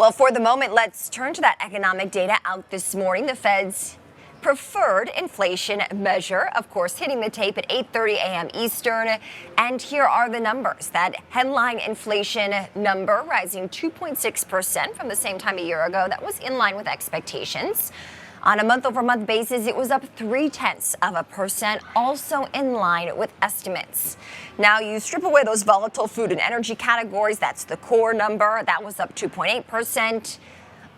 Well, for the moment, let's turn to that economic data out this morning. The Fed's preferred inflation measure, of course, hitting the tape at 8:30 a.m. Eastern. And here are the numbers. That headline inflation number rising 2.6% from the same time a year ago. That was in line with expectations. On a month-over-month basis, it was up 0.3%, also in line with estimates. Now, you strip away those volatile food and energy categories, that's the core number. That was up 2.8%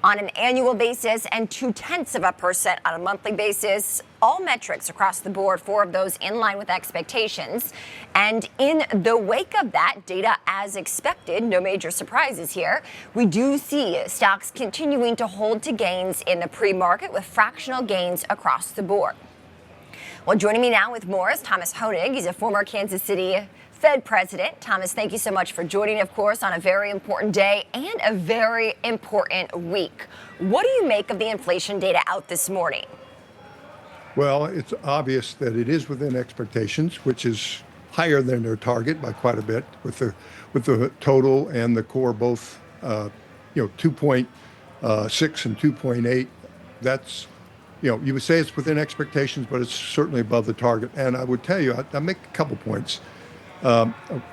on an annual basis and 0.2% on a monthly basis. All metrics across the board, 4 of those in line with expectations. And in the wake of that, data as expected, no major surprises here, we do see stocks continuing to hold to gains in the pre-market with fractional gains across the board. Well, joining me now with more is Thomas Hoenig. He's a former Kansas City Fed president. Thomas, thank you so much for joining, of course, on a very important day and a very important week. What do you make of the inflation data out this morning? Well, it's obvious that it is within expectations, which is higher than their target by quite a bit, with the total and the core both 2.6 and 2.8. That's, you would say it's within expectations, but it's certainly above the target. And I would tell you, I make a couple points.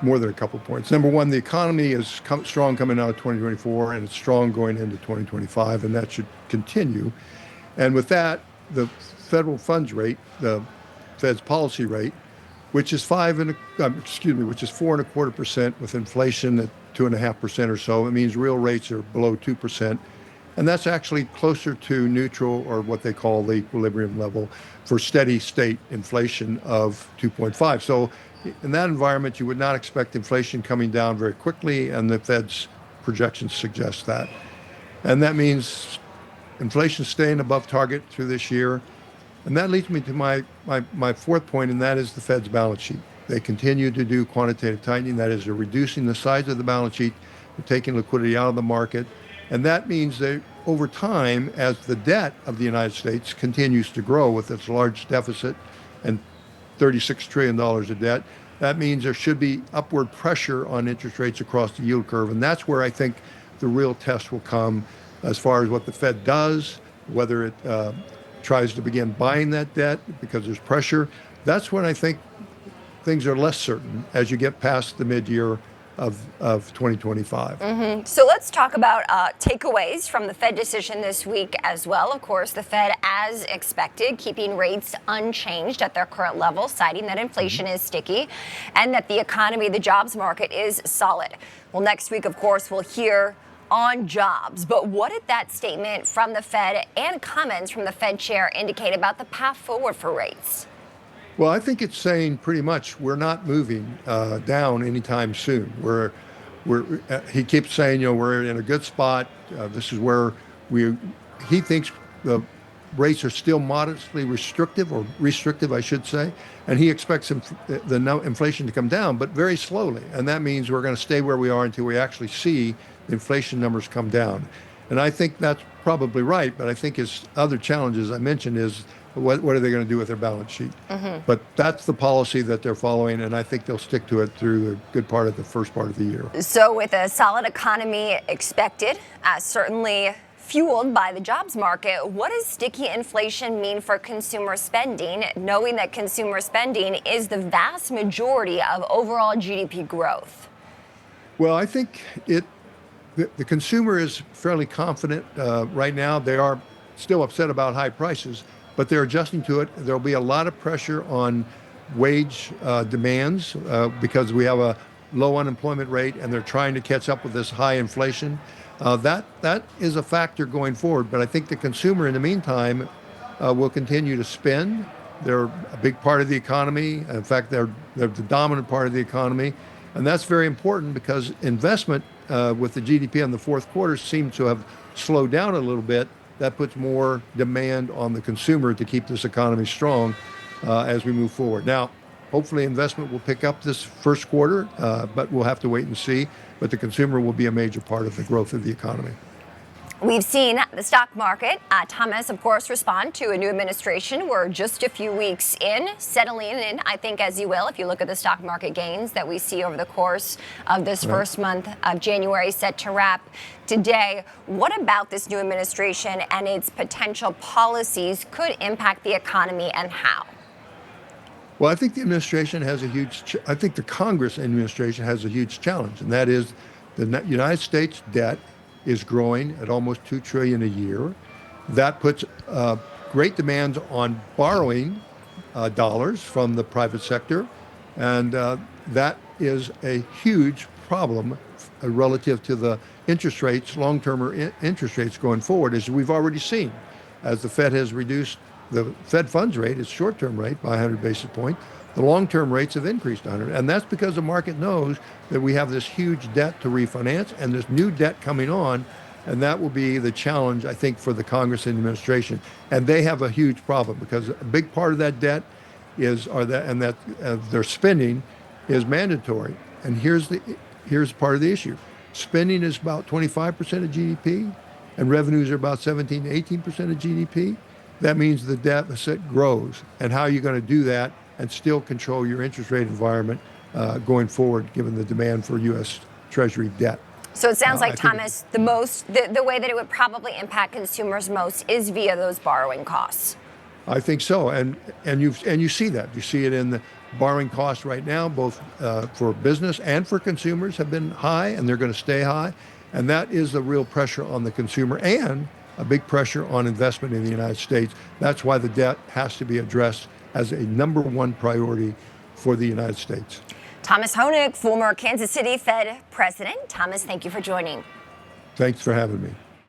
More than a couple points. Number one, the economy is strong coming out of 2024, and it's strong going into 2025, and that should continue. And with that, the federal funds rate, the Fed's policy rate, which is 4.25% with inflation at 2.5% or so, it means real rates are below 2%. And that's actually closer to neutral, or what they call the equilibrium level, for steady state inflation of 2.5. So in that environment, you would not expect inflation coming down very quickly, and the Fed's projections suggest that. And that means inflation staying above target through this year. And that leads me to my fourth point, and that is the Fed's balance sheet. They continue to do quantitative tightening. That is, they're reducing the size of the balance sheet, they're taking liquidity out of the market. And that means that over time, as the debt of the United States continues to grow with its large deficit and $36 trillion of debt, that means there should be upward pressure on interest rates across the yield curve. And that's where I think the real test will come as far as what the Fed does, whether it tries to begin buying that debt because there's pressure. That's when I think things are less certain as you get past the mid-year of 2025. Mm-hmm. So let's talk about takeaways from the Fed decision this week as well. Of course, the Fed, as expected, keeping rates unchanged at their current level, citing that inflation is sticky and that the economy, the jobs market, is solid. Well, next week, of course, we'll hear on jobs. But what did that statement from the Fed and comments from the Fed chair indicate about the path forward for rates? Well, I think it's saying pretty much we're not moving down anytime soon. He keeps saying, we're in a good spot. This is where he thinks the rates are still modestly restrictive, I should say, and he expects the inflation to come down, but very slowly. And that means we're going to stay where we are until we actually see the inflation numbers come down. And I think that's probably right, but I think his other challenges I mentioned is what are they going to do with their balance sheet? Mm-hmm. But that's the policy that they're following, and I think they'll stick to it through the good part of the first part of the year. So with a solid economy expected, certainly fueled by the jobs market, what does sticky inflation mean for consumer spending, knowing that consumer spending is the vast majority of overall GDP growth? Well, I think the consumer is fairly confident right now. They are still upset about high prices, but they're adjusting to it. There'll be a lot of pressure on wage demands because we have a low unemployment rate, and they're trying to catch up with this high inflation. That is a factor going forward. But I think the consumer, in the meantime, will continue to spend. They're a big part of the economy. In fact, they're the dominant part of the economy. And that's very important because investment with the GDP in the fourth quarter seems to have slowed down a little bit. That puts more demand on the consumer to keep this economy strong as we move forward. Now, hopefully investment will pick up this first quarter, but we'll have to wait and see. But the consumer will be a major part of the growth of the economy. We've seen the stock market, Thomas, of course, respond to a new administration. We're just a few weeks in, settling in, I think, as you will, if you look at the stock market gains that we see over the course of this first month of January set to wrap today. What about this new administration and its potential policies could impact the economy, and how? Well, I think the administration has I think the Congress administration has a huge challenge, and that is the United States debt is growing at almost $2 trillion a year. That puts great demands on borrowing dollars from the private sector, and that is a huge problem relative to the interest rates, long-term interest rates going forward, as we've already seen, as the Fed has reduced the Fed funds rate, its short-term rate, by 100 basis points. The long-term rates have increased 100, and that's because the market knows that we have this huge debt to refinance and this new debt coming on, and that will be the challenge, I think, for the Congress and administration. And they have a huge problem because a big part of that debt is, their spending is mandatory. And here's part of the issue: spending is about 25% of GDP, and revenues are about 17 to 18% of GDP. That means the deficit grows. And how are you going to do that and still control your interest rate environment going forward, given the demand for U.S. Treasury debt? So it sounds like, Thomas, the way that it would probably impact consumers most is via those borrowing costs. I think so, and you see that. You see it in the borrowing costs right now, both for business and for consumers have been high, and they're going to stay high. And that is the real pressure on the consumer and a big pressure on investment in the United States. That's why the debt has to be addressed as a #1 priority for the United States. Thomas Hoenig, former Kansas City Fed president. Thomas, thank you for joining. Thanks for having me.